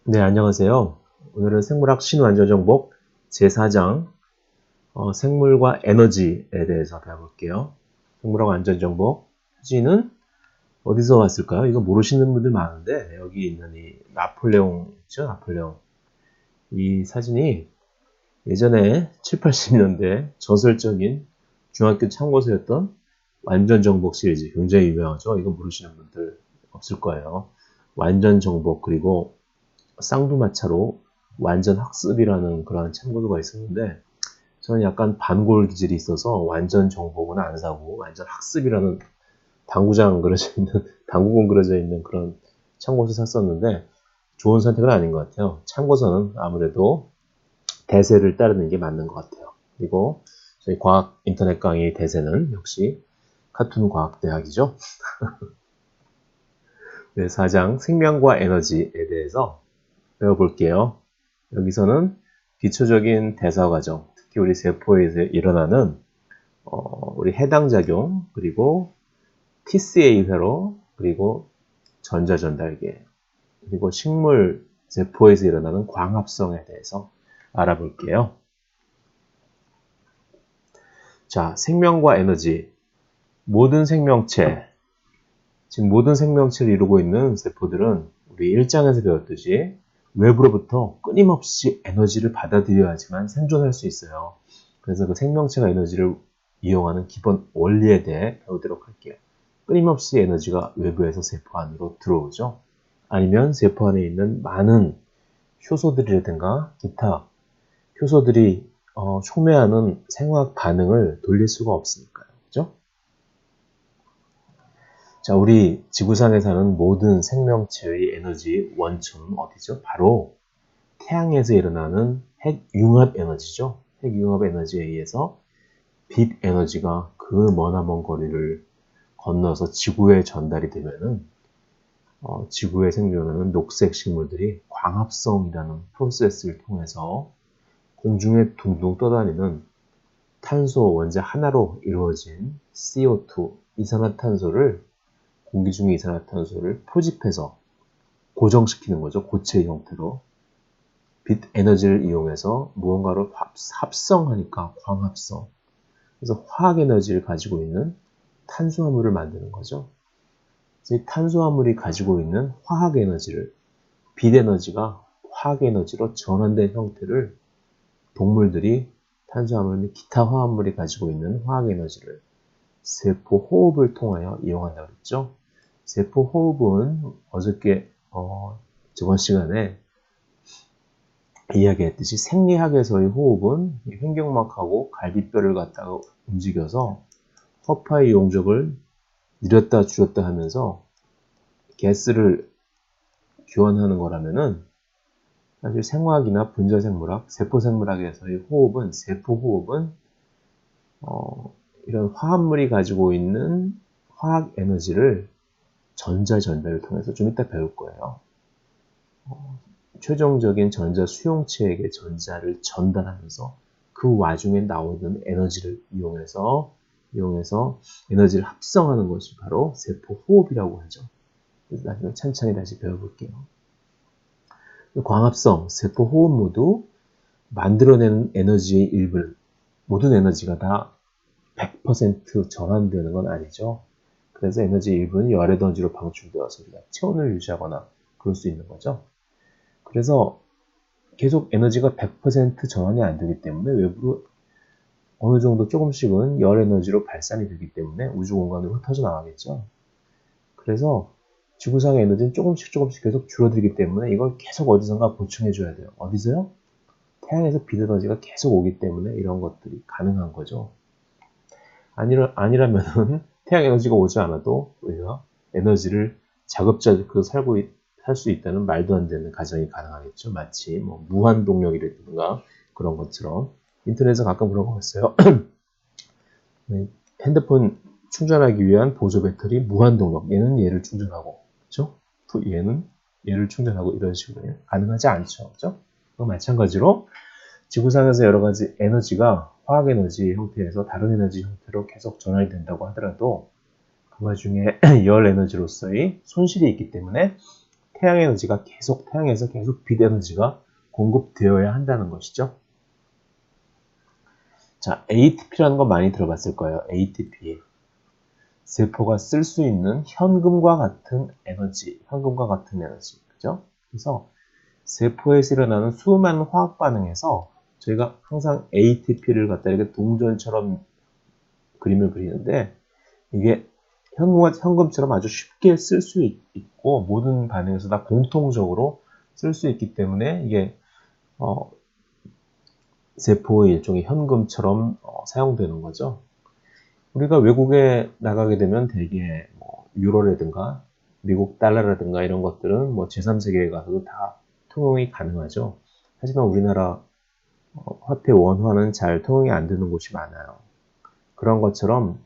네, 안녕하세요. 오늘은 생물학 신완전정복 제4장 생물과 에너지에 대해서 배워볼게요. 생물학 완전정복 사진은 어디서 왔을까요? 이거 모르시는 분들 많은데 여기 있는 이 나폴레옹 있죠? 나폴레옹. 이 사진이 예전에 7, 80년대 전설적인 중학교 참고서였던 완전정복 시리즈 굉장히 유명하죠? 이거 모르시는 분들 없을 거예요. 완전정복 그리고 쌍두마차로 완전 학습이라는 그런 참고도가 있었는데 저는 약간 반골 기질이 있어서 완전 정복은 안 사고 완전 학습이라는 당구장 그려져 있는 당구공 그려져 있는 그런 참고서 샀었는데 좋은 선택은 아닌 것 같아요. 참고서는 아무래도 대세를 따르는 게 맞는 것 같아요. 그리고 저희 과학 인터넷 강의 대세는 역시 카툰 과학대학이죠. 네, 4장 생명과 에너지에 대해서 배워볼게요. 여기서는 기초적인 대사 과정, 특히 우리 세포에서 일어나는 우리 해당 작용, 그리고 TCA 회로, 그리고 전자 전달계, 그리고 식물 세포에서 일어나는 광합성에 대해서 알아볼게요. 자, 생명과 에너지. 모든 생명체, 지금 모든 생명체를 이루고 있는 세포들은 우리 1장에서 배웠듯이 외부로부터 끊임없이 에너지를 받아들여야지만 생존할 수 있어요. 그래서 그 생명체가 에너지를 이용하는 기본 원리에 대해 배우도록 할게요. 끊임없이 에너지가 외부에서 세포 안으로 들어오죠. 아니면 세포 안에 있는 많은 효소들이라든가 기타 효소들이 촉매하는 생화학 반응을 돌릴 수가 없으니까요. 그죠? 자, 우리 지구상에 사는 모든 생명체의 에너지 원천은 어디죠? 바로 태양에서 일어나는 핵융합 에너지죠. 핵융합 에너지에 의해서 빛 에너지가 그 머나먼 거리를 건너서 지구에 전달이 되면은 지구에 생존하는 녹색 식물들이 광합성이라는 프로세스를 통해서 공중에 둥둥 떠다니는 탄소 원자 하나로 이루어진 CO2, 이산화탄소를 공기 중의 이산화탄소를 포집해서 고정시키는 거죠. 고체 형태로. 빛 에너지를 이용해서 무언가로 합성하니까 광합성. 그래서 화학 에너지를 가지고 있는 탄수화물을 만드는 거죠. 그래서 이 탄수화물이 가지고 있는 화학 에너지를 빛 에너지가 화학 에너지로 전환된 형태를 동물들이 탄수화물, 기타 화합물이 가지고 있는 화학 에너지를 세포 호흡을 통하여 이용한다고 그랬죠. 세포 호흡은 어저께 저번 시간에 이야기했듯이 생리학에서의 호흡은 횡격막하고 갈비뼈를 갖다가 움직여서 허파의 용적을 늘렸다 줄였다 하면서 가스를 교환하는 거라면은 사실 생화학이나 분자생물학, 세포생물학에서의 호흡은 세포호흡은 이런 화합물이 가지고 있는 화학 에너지를 전자 전달을 통해서 좀 이따 배울 거예요. 최종적인 전자 수용체에게 전자를 전달하면서 그 와중에 나오는 에너지를 이용해서 에너지를 합성하는 것이 바로 세포 호흡이라고 하죠. 그래서 나중에 천천히 다시 배워볼게요. 광합성, 세포 호흡 모두 만들어내는 에너지의 일부는 모든 에너지가 다 100% 전환되는 건 아니죠. 그래서 에너지 일부는 열 에너지로 방출되어서 우리가 체온을 유지하거나 그럴 수 있는 거죠. 그래서 계속 에너지가 100% 전환이 안 되기 때문에 외부로 어느 정도 조금씩은 열 에너지로 발산이 되기 때문에 우주 공간으로 흩어져 나가겠죠. 그래서 지구상의 에너지는 조금씩 계속 줄어들기 때문에 이걸 계속 어디선가 보충해 줘야 돼요. 어디서요? 태양에서 빛 에너지가 계속 오기 때문에 이런 것들이 가능한 거죠. 아니라면은 태양 에너지가 오지 않아도 우리가 에너지를 자급자족 살 수 있다는 말도 안 되는 가정이 가능하겠죠. 마치 뭐 무한 동력이라든가 그런 것처럼 인터넷에서 가끔 그런 거 있어요. 핸드폰 충전하기 위한 보조 배터리 무한 동력. 얘는 얘를 충전하고, 그렇죠? 얘는 얘를 충전하고 이런 식으로 가능하지 않죠, 그렇죠? 마찬가지로 지구상에서 여러 가지 에너지가 화학 에너지 형태에서 다른 에너지 형태로 계속 전환이 된다고 하더라도 그 와중에 열 에너지로서의 손실이 있기 때문에 태양 에너지가 태양에서 계속 빛 에너지가 공급되어야 한다는 것이죠. 자, ATP라는 거 많이 들어봤을 거예요. ATP. 세포가 쓸 수 있는 현금과 같은 에너지. 그죠? 그래서 세포에서 일어나는 수많은 화학 반응에서 저희가 항상 ATP를 갖다 이렇게 동전처럼 그림을 그리는데 이게 현금처럼 아주 쉽게 쓸 수 있고 모든 반응에서 다 공통적으로 쓸 수 있기 때문에 이게 세포의 일종의 현금처럼 사용되는 거죠. 우리가 외국에 나가게 되면 대개 유로라든가 미국 달러라든가 이런 것들은 제3세계에 가서도 다 통용이 가능하죠. 하지만 우리나라 화폐 원화는 잘 통용이 안 되는 곳이 많아요. 그런 것처럼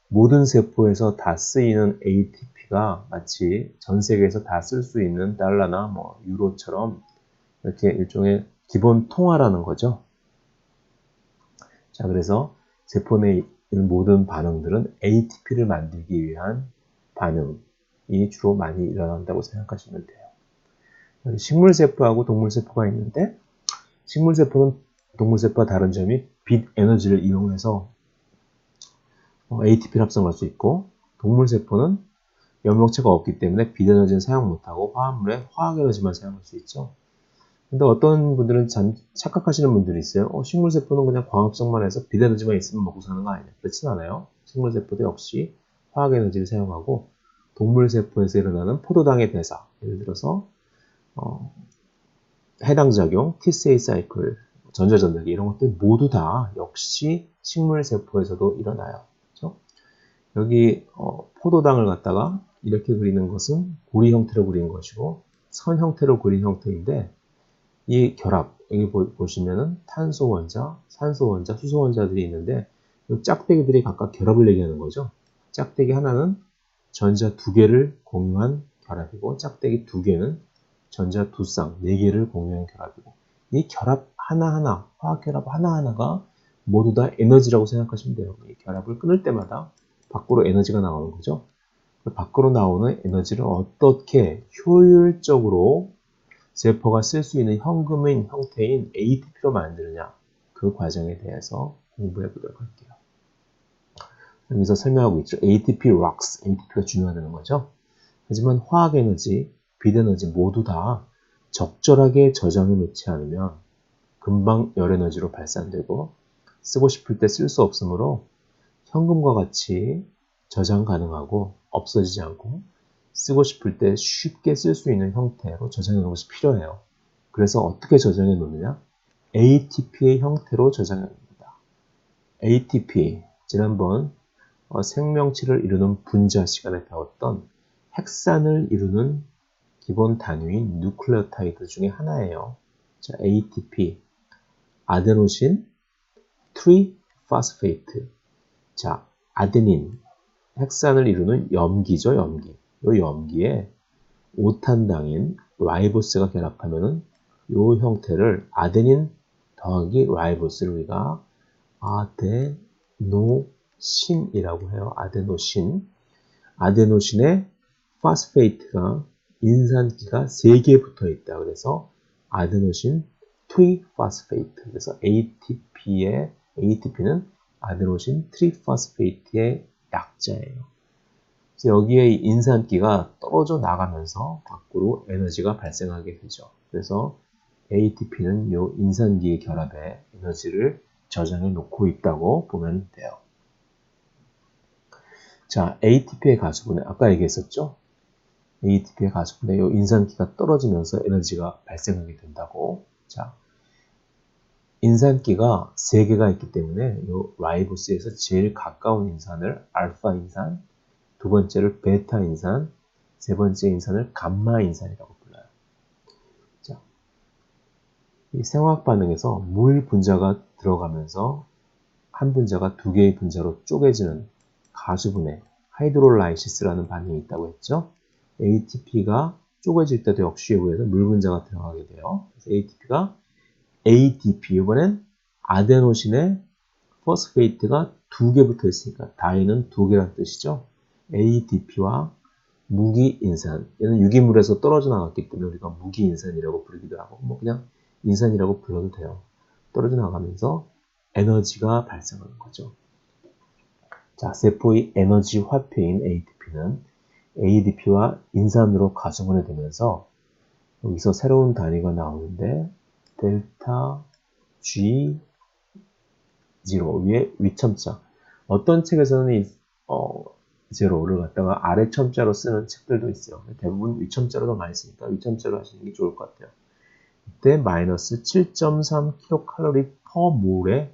모든 세포에서 다 쓰이는 ATP가 마치 전 세계에서 다 쓸 수 있는 달러나 유로처럼 이렇게 일종의 기본 통화라는 거죠. 자, 그래서 세포 내의 모든 반응들은 ATP를 만들기 위한 반응이 주로 많이 일어난다고 생각하시면 돼요. 식물세포하고 동물세포가 있는데 식물세포는 동물세포와 다른 점이 빛 에너지를 이용해서 ATP를 합성할 수 있고 동물세포는 면역체가 없기 때문에 빛 에너지는 사용 못하고 화합물의 화학 에너지만 사용할 수 있죠. 근데 어떤 분들은 착각하시는 분들이 있어요. 식물세포는 그냥 광합성만 해서 빛 에너지만 있으면 먹고 사는 거 아니냐. 그렇진 않아요. 식물세포도 역시 화학 에너지를 사용하고 동물세포에서 일어나는 포도당의 대사, 예를 들어서 해당 작용, T-cell 사이클, 전자전달기 이런 것들 모두 다 역시 식물세포에서도 일어나요. 그렇죠? 여기 포도당을 갖다가 이렇게 그리는 것은 고리 형태로 그린 것이고 선 형태로 그린 형태인데 이 결합, 여기 보시면은 탄소 원자, 산소 원자, 수소 원자들이 있는데 이 짝대기들이 각각 결합을 얘기하는 거죠. 짝대기 하나는 전자 두 개를 공유한 결합이고 짝대기 두 개는 전자 두 쌍, 네 개를 공유한 결합이고 이 결합 하나하나, 화학 결합 하나하나가 모두 다 에너지라고 생각하시면 돼요. 이 결합을 끊을 때마다 밖으로 에너지가 나오는 거죠. 밖으로 나오는 에너지를 어떻게 효율적으로 세포가 쓸 수 있는 현금인 형태인 ATP로 만드느냐 그 과정에 대해서 공부해 보도록 할게요. 여기서 설명하고 있죠. ATP rocks, ATP가 중요하다는 거죠. 하지만 화학 에너지, 빛 에너지 모두 다 적절하게 저장해 놓지 않으면 금방 열 에너지로 발산되고 쓰고 싶을 때 쓸 수 없으므로 현금과 같이 저장 가능하고 없어지지 않고 쓰고 싶을 때 쉽게 쓸 수 있는 형태로 저장해 놓는 것이 필요해요. 그래서 어떻게 저장해 놓느냐? ATP의 형태로 저장해 놓습니다. ATP, 지난번 생명체를 이루는 분자 시간에 배웠던 핵산을 이루는 기본 단위인 누클레오타이드 중에 하나예요. 자, ATP, 아데노신 트리파스페이트. 자, 아데닌, 핵산을 이루는 염기죠, 염기. 이 염기에 5탄당인 라이보스가 결합하면은 이 형태를 아데닌 더하기 라이보스를 우리가 아데노신이라고 해요. 아데노신. 아데노신에 파스페이트가 인산기가 3개 붙어 있다. 그래서 아데노신 트리파스페이트. 그래서 ATP는 아데노신 트리파스페이트의 약자예요. 그래서 여기에 인산기가 떨어져 나가면서 밖으로 에너지가 발생하게 되죠. 그래서 ATP는 이 인산기의 결합에 에너지를 저장해 놓고 있다고 보면 돼요. 자, ATP의 가수분해, 아까 얘기했었죠? ATP의 가수분해, 이 인산기가 떨어지면서 에너지가 발생하게 된다고. 자, 인산기가 3개가 있기 때문에 이 라이보스에서 제일 가까운 인산을 알파 인산, 두 번째를 베타 인산, 세 번째 인산을 감마 인산이라고 불러요. 자, 이 생화학 반응에서 물 분자가 들어가면서 한 분자가 두 개의 분자로 쪼개지는 가수분해, 하이드롤라이시스라는 반응이 있다고 했죠. ATP가 쪼개질 때도 역시 여기에서 물 분자가 들어가게 돼요. 그래서 ATP, 이번엔 아데노신에 포스페이트가 2개 붙어 있으니까 다이는 2개란 뜻이죠. ATP와 무기인산. 얘는 유기물에서 떨어져 나왔기 때문에 우리가 무기인산이라고 부르기도 하고, 뭐 그냥 인산이라고 불러도 돼요. 떨어져 나가면서 에너지가 발생하는 거죠. 자, 세포의 에너지 화폐인 ATP는 ADP와 인산으로 가중을 되면서 여기서 새로운 단위가 나오는데 델타 G0 위에 위첨자. 어떤 책에서는 이 제로를 갖다가 아래 첨자로 쓰는 책들도 있어요. 대부분 위첨자로 더 많이 쓰니까 위첨자로 하시는 게 좋을 것 같아요. 이때 마이너스 7.3kcal per 몰에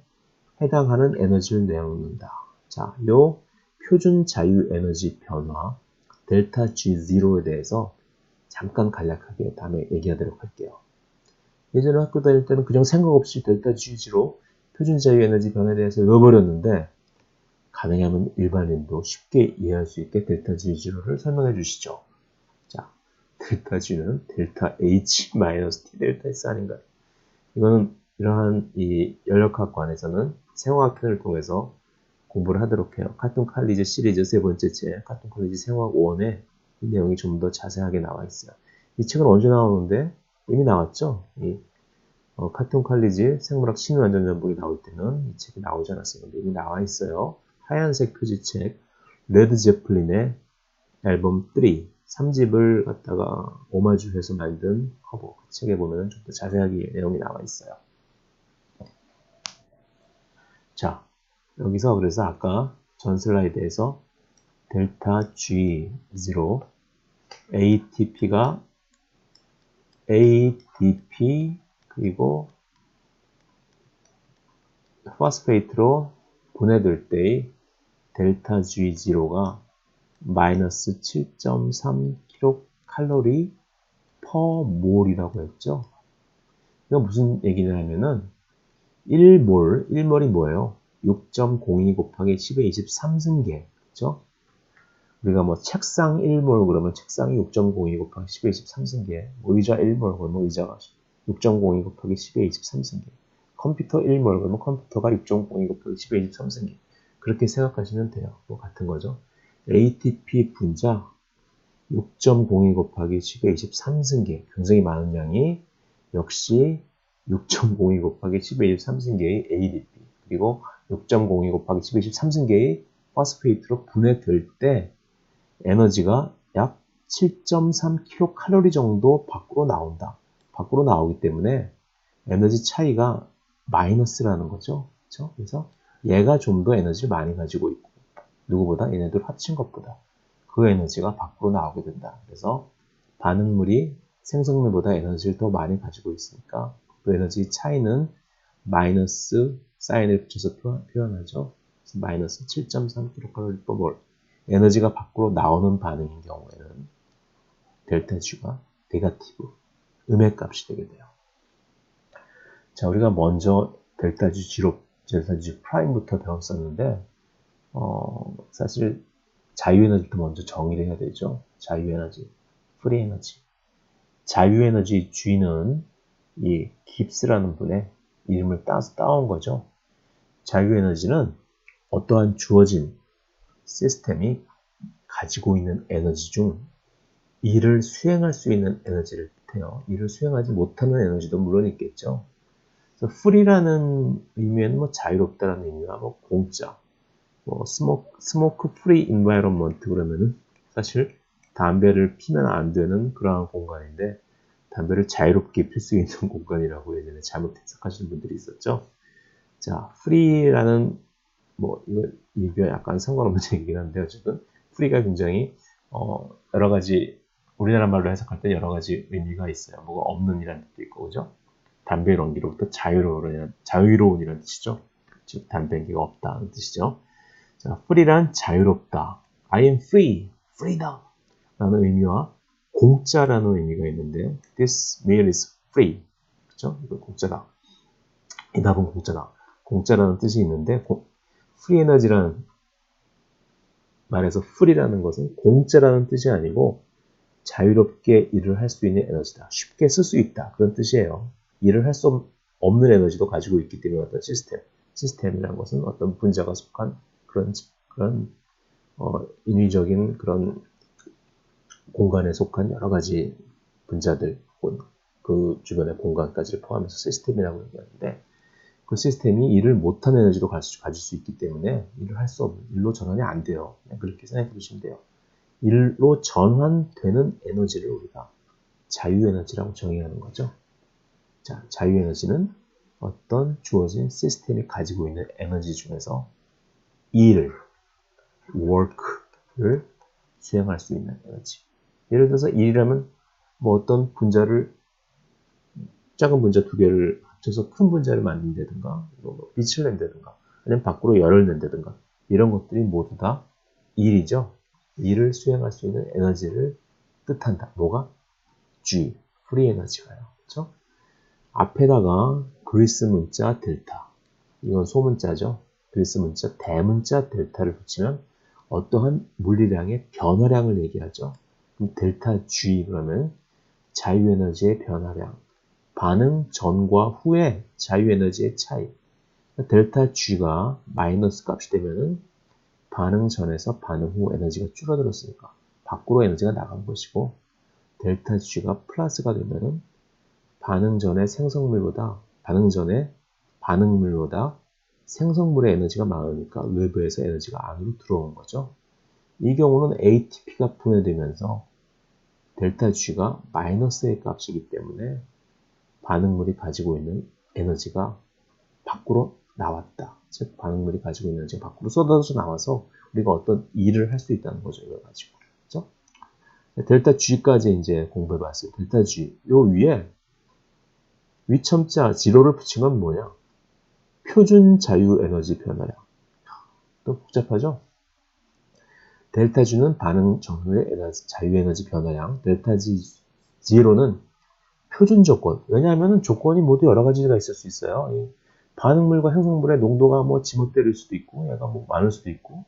해당하는 에너지를 내놓는다. 자, 요 표준 자유 에너지 변화 델타 G0에 대해서 잠깐 간략하게 다음에 얘기하도록 할게요. 예전에 학교 다닐 때는 그냥 생각 없이 델타 G0 표준 자유 에너지 변화에 대해서 외워버렸는데 가능하면 일반인도 쉽게 이해할 수 있게 델타 G0를 설명해 주시죠. 자, 델타 G는 델타 H 마이너스 T 델타 S 아닌가요? 이거는 이러한 이 연력학관에서는 생화학편을 통해서 공부를 하도록 해요. 카툰 칼리지 시리즈 세 번째 책, 카툰 칼리지 생화학 1에 이 내용이 좀 더 자세하게 나와 있어요. 이 책은 언제 나오는데? 이미 나왔죠? 카툰 칼리지 생물학 신완전 전북이 나올 때는 이 책이 나오지 않았어요. 근데 이미 나와 있어요. 하얀색 표지책, 레드 제플린의 앨범 3집을 갖다가 오마주해서 만든 커버. 그 책에 보면 좀 더 자세하게 내용이 나와 있어요. 자, 여기서 그래서 아까 전 슬라이드에서 델타 G0 ATP가 ADP 그리고 포스페이트로 분해될 때의 델타 G0가 마이너스 7.3kcal per 몰이라고 했죠. 이거 무슨 얘기냐면은 1몰이 뭐예요? 6.02 곱하기 10의 23승계. 그렇죠? 우리가 뭐 책상 1몰 그러면 책상이 6.02 곱하기 10의 23승계. 뭐 의자 1몰 그러면 의자가 6.02 곱하기 10의 23승계. 컴퓨터 1몰 그러면 컴퓨터가 6.02 곱하기 10의 23승계. 그렇게 생각하시면 돼요. 뭐 같은 거죠. ATP 분자 6.02 곱하기 10의 23승계. 굉장히 많은 양이 역시 6.02 곱하기 10의 23승계의 ADP 그리고 6.02 곱하기 10의 23승계의 포스페이트로 분해될 때 에너지가 약 7.3kcal 정도 밖으로 나온다. 밖으로 나오기 때문에 에너지 차이가 마이너스라는 거죠. 그렇죠? 그래서 얘가 좀 더 에너지를 많이 가지고 있고 누구보다 얘네들 합친 것보다 그 에너지가 밖으로 나오게 된다. 그래서 반응물이 생성물보다 에너지를 더 많이 가지고 있으니까 그 에너지 차이는 마이너스 사인을 붙여서 표현하죠. 그래서 마이너스 7.3kcal per mol. 에너지가 밖으로 나오는 반응인 경우에는 델타 G가 네거티브, 음의 값이 되게 돼요. 자, 우리가 먼저 델타 G0, 델타 G 프라임부터 배웠었는데 사실 자유에너지부터 먼저 정의를 해야 되죠. 자유에너지, 프리에너지. 자유에너지 G는 이 깁스라는 분의 이름을 따서 따온 거죠. 자유에너지는 어떠한 주어진 시스템이 가지고 있는 에너지 중 일을 수행할 수 있는 에너지를 뜻해요. 일을 수행하지 못하는 에너지도 물론 있겠죠. 그래서 free라는 의미에는 뭐 자유롭다라는 의미와 뭐 공짜, 뭐 스모크 프리 인바이러먼트 그러면은 사실 담배를 피면 안 되는 그러한 공간인데 담배를 자유롭게 필 수 있는 공간이라고 예전에 잘못 해석하시는 분들이 있었죠. 자, free라는 뭐 이거 약간 상관없는 얘기긴 한데 어쨌든 free가 굉장히 여러 가지 우리나라 말로 해석할 때 여러 가지 의미가 있어요. 뭐가 없는 이라는 뜻도 있고 그죠? 담배 연기로부터 자유로운이라는 뜻이죠. 즉 담배 연기가 없다는 뜻이죠. 자, free란 자유롭다. I am free, freedom 라는 의미와 공짜라는 의미가 있는데 this meal is free. 그렇죠? 이거 공짜다. 이 답은 공짜다. 공짜라는 뜻이 있는데 free 에너지라는 말에서 free라는 것은 공짜라는 뜻이 아니고 자유롭게 일을 할 수 있는 에너지다. 쉽게 쓸 수 있다. 그런 뜻이에요. 일을 할 수 없는 에너지도 가지고 있기 때문에 어떤 시스템이라는 것은 어떤 분자가 속한 그런 인위적인 그런 공간에 속한 여러 가지 분자들 혹은 그 주변의 공간까지를 포함해서 시스템이라고 얘기하는데 그 시스템이 일을 못한 에너지로 가질 수 있기 때문에 일을 할 수 없는, 일로 전환이 안 돼요. 그렇게 생각해 보시면 돼요. 일로 전환되는 에너지를 우리가 자유에너지라고 정의하는 거죠. 자, 자유에너지는 어떤 주어진 시스템이 가지고 있는 에너지 중에서 일을, work를 수행할 수 있는 에너지. 예를 들어서 일이라면 뭐 어떤 분자를, 작은 분자 두 개를 합쳐서 큰 분자를 만든다든가, 뭐 빛을 낸다든가, 아니면 밖으로 열을 낸다든가, 이런 것들이 모두 다 일이죠. 일을 수행할 수 있는 에너지를 뜻한다. 뭐가? G, 프리 에너지가요. 그렇죠? 앞에다가 그리스 문자 델타, 이건 소문자죠. 그리스 문자 대문자 델타를 붙이면 어떠한 물리량의 변화량을 얘기하죠. 그럼 델타 G 그러면 자유에너지의 변화량, 반응 전과 후의 자유에너지의 차이. 델타 G가 마이너스 값이 되면은 반응 전에서 반응 후 에너지가 줄어들었으니까 밖으로 에너지가 나간 것이고, 델타 G가 플러스가 되면은 반응 전의 반응물보다 생성물의 에너지가 많으니까 외부에서 에너지가 안으로 들어온 거죠. 이 경우는 ATP가 분해되면서 델타 G가 마이너스의 값이기 때문에 반응물이 가지고 있는 에너지가 밖으로 나왔다. 즉 반응물이 가지고 있는 에너지가 밖으로 쏟아져 나와서 우리가 어떤 일을 할 수 있다는 거죠. 이걸 가지고. 그렇죠? 델타 G까지 이제 공부해봤어요. 델타 G. 요 위에 위첨자 지로를 붙인 건 뭐냐? 표준 자유 에너지 변화량. 또 복잡하죠? 델타 G는 반응 전후의 자유 에너지 변화량. 델타 G0는 표준 조건. 왜냐하면 조건이 모두 여러 가지가 있을 수 있어요. 반응물과 행성물의 농도가 뭐 지멋대로일 수도 있고, 얘가 뭐 많을 수도 있고,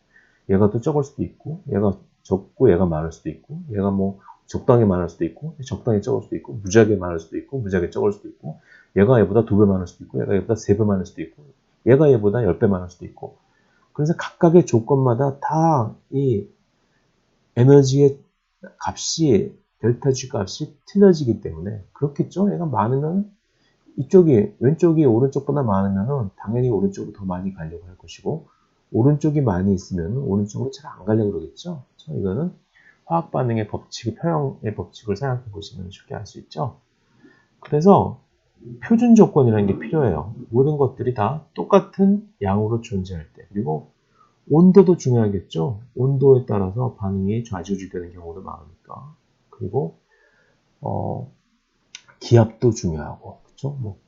얘가 또 적을 수도 있고, 얘가 적고 얘가 많을 수도 있고, 얘가 뭐 적당히 많을 수도 있고, 적당히 적을 수도 있고, 무지하게 많을 수도 있고, 무지하게 적을 수도 있고, 얘가 얘보다 2배 많을 수도 있고, 얘가 얘보다 3배 많을 수도 있고, 얘가 얘보다 10배 많을 수도 있고. 그래서 각각의 조건마다 다 이 에너지의 값이, 델타 G 값이 틀려지기 때문에 그렇겠죠? 얘가 많으면 왼쪽이 오른쪽보다 많으면 당연히 오른쪽으로 더 많이 가려고 할 것이고, 오른쪽이 많이 있으면 오른쪽으로 잘 안 가려고 그러겠죠? 이거는 화학 반응의 법칙, 평형의 법칙을 생각해 보시면 쉽게 알 수 있죠? 그래서 표준 조건이라는 게 필요해요. 모든 것들이 다 똑같은 양으로 존재할 때. 그리고 온도도 중요하겠죠? 온도에 따라서 반응이 좌지우지되는 경우도 많으니까. 그리고 기압도 중요하고, 그렇죠? 뭐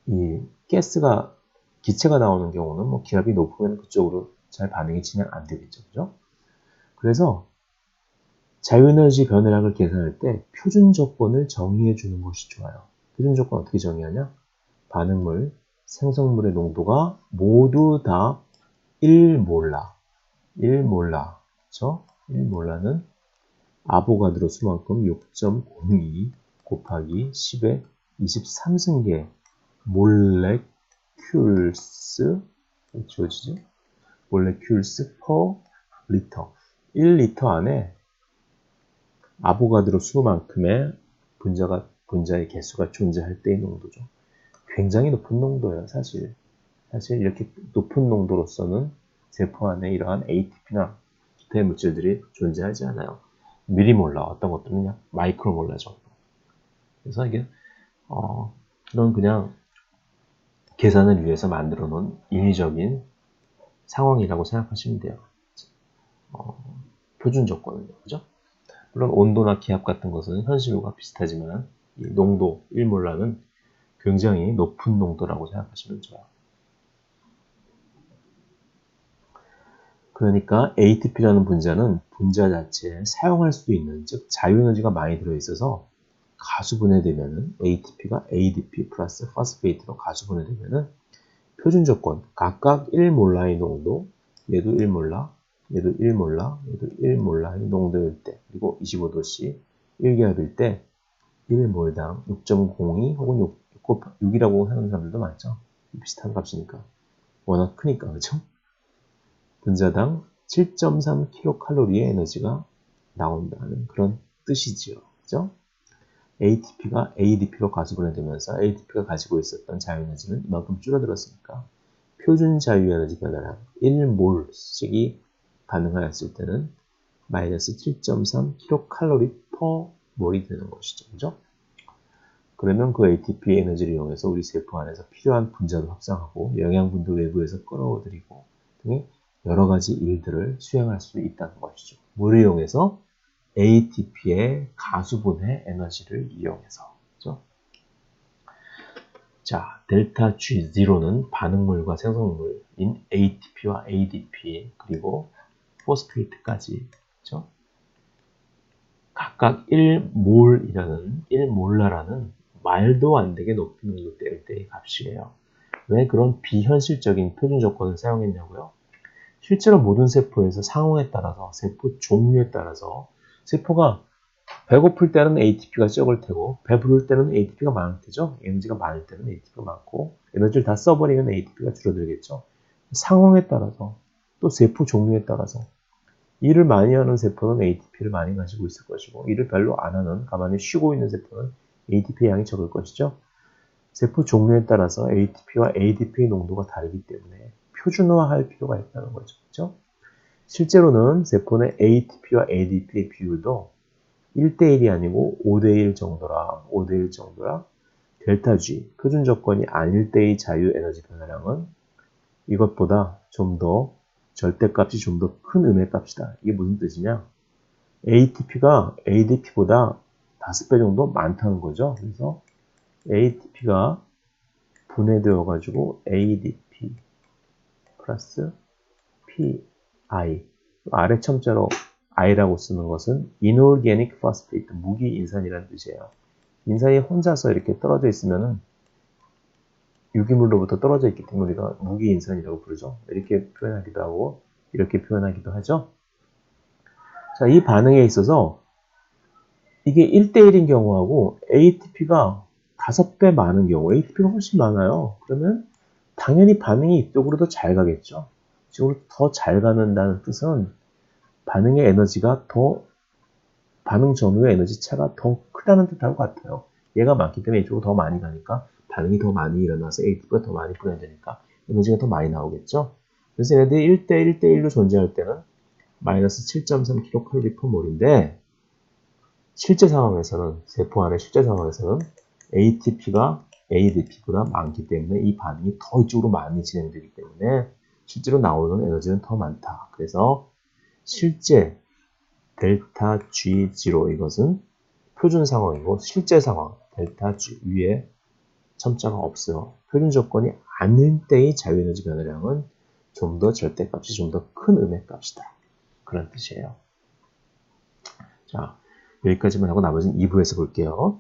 이 기체가 나오는 경우는 뭐 기압이 높으면 그쪽으로 잘 반응이 진행 안 되겠죠. 그죠? 그래서 자유에너지 변화량을 계산할 때 표준 조건을 정의해 주는 것이 좋아요. 표준 조건 어떻게 정의하냐? 반응물, 생성물의 농도가 모두 다 1몰라. 1몰라. 그렇죠? 1몰라는 아보가드로 수만큼 6.02 곱하기 10의 23승계 몰레큘스, 지워지죠? 몰레큘스 퍼 리터. 1리터 안에 아보가드로 수만큼의 분자의 개수가 존재할 때의 농도죠. 굉장히 높은 농도예요, 사실. 사실 이렇게 높은 농도로서는 세포 안에 이러한 ATP나 기타의 물질들이 존재하지 않아요. 미리몰라, 어떤 것들은 그냥 마이크로몰라 정도. 그래서 이게 이런 그냥 계산을 위해서 만들어 놓은 인위적인 상황이라고 생각하시면 돼요. 표준 조건은요. 그죠? 물론 온도나 기압 같은 것은 현실과 비슷하지만 이 농도 1몰라는 굉장히 높은 농도라고 생각하시면 좋아요. 그러니까 ATP라는 분자는 분자 자체에 사용할 수 있는, 즉 자유에너지가 많이 들어있어서 가수분해되면 ATP가 ADP 플러스 포스페이트로 가수분해되면 표준 조건, 각각 1몰라의 농도, 얘도 1몰라, 얘도 1몰라, 얘도 1몰라의 농도일 때, 그리고 25도씨 1기압일 때 1몰당 6.02 혹은 6이라고 하는 사람들도 많죠. 비슷한 값이니까. 워낙 크니까, 그렇죠? 분자당 7.3kcal의 에너지가 나온다는 그런 뜻이지요. 그죠? ATP가 ADP로 가수분해되면서 ATP가 가지고 있었던 자유에너지는 이만큼 줄어들었으니까 표준 자유에너지 변화량 1몰씩이 가능하였을 때는 마이너스 7.3 kcal per 몰이 되는 것이죠. 그죠? 그러면 그 ATP 에너지를 이용해서 우리 세포 안에서 필요한 분자도 합성하고 영양분도 외부에서 끌어들이고 등의 여러 가지 일들을 수행할 수 있다는 것이죠. 뭐를 이용해서? ATP의 가수분해 에너지를 이용해서. 그렇죠? 자, 델타 G0는 반응물과 생성물인 ATP와 ADP 그리고 포스페이트까지 그렇죠? 각각 1몰라라는 말도 안 되게 높은 농도될 때의 값이에요. 왜 그런 비현실적인 표준 조건을 사용했냐고요? 실제로 모든 세포에서 상황에 따라서 세포 종류에 따라서 세포가 배고플 때는 ATP가 적을 테고 배부를 때는 ATP가 많을 테죠. 에너지가 많을 때는 ATP가 많고 에너지를 다 써버리면 ATP가 줄어들겠죠. 상황에 따라서 또 세포 종류에 따라서 일을 많이 하는 세포는 ATP를 많이 가지고 있을 것이고 일을 별로 안 하는 가만히 쉬고 있는 세포는 ATP 양이 적을 것이죠. 세포 종류에 따라서 ATP와 ADP의 농도가 다르기 때문에 표준화할 필요가 있다는 거죠. 그렇죠? 실제로는 세포의 ATP와 ADP의 비율도 1대1이 아니고 5대1 정도라 델타 G, 표준 조건이 아닐 때의 자유 에너지 변화량은 이것보다 좀 더 절대값이 좀 더 큰 음의 값이다. 이게 무슨 뜻이냐? ATP가 ADP보다 5배 정도 많다는 거죠. 그래서 ATP가 분해되어 가지고 ADP 플러스 PI 아래 첨자로 I라고 쓰는 것은 inorganic phosphate, 무기 인산이라는 뜻이에요. 인산이 혼자서 이렇게 떨어져 있으면은 유기물로부터 떨어져 있기 때문에 우리가 무기 인산이라고 부르죠. 이렇게 표현하기도 하고 이렇게 표현하기도 하죠. 자, 이 반응에 있어서 이게 1대1인 경우하고 ATP가 5배 많은 경우, ATP가 훨씬 많아요. 그러면 당연히 반응이 이쪽으로 더 잘 가겠죠. 이쪽으로 더 잘 가는다는 뜻은 반응의 에너지가 반응 전후의 에너지 차가 더 크다는 뜻하고 같아요. 얘가 많기 때문에 이쪽으로 더 많이 가니까 반응이 더 많이 일어나서 ATP가 더 많이 분해되니까 에너지가 더 많이 나오겠죠. 그래서 얘네들이 1대1로 존재할 때는 마이너스 7.3 kcal/몰인데 실제 상황에서는 세포 안의 실제 상황에서는 ATP가 ADP보다 많기 때문에 이 반응이 더 이쪽으로 많이 진행되기 때문에 실제로 나오는 에너지는 더 많다. 그래서 실제 델타 G0 이것은 표준 상황이고 실제 상황 델타 G 위에 첨자가 없어요. 표준 조건이 아닌 때의 자유에너지 변화량은 좀 더 절대값이 좀 더 큰 음의 값이다. 그런 뜻이에요. 자, 여기까지만 하고 나머지는 2부에서 볼게요.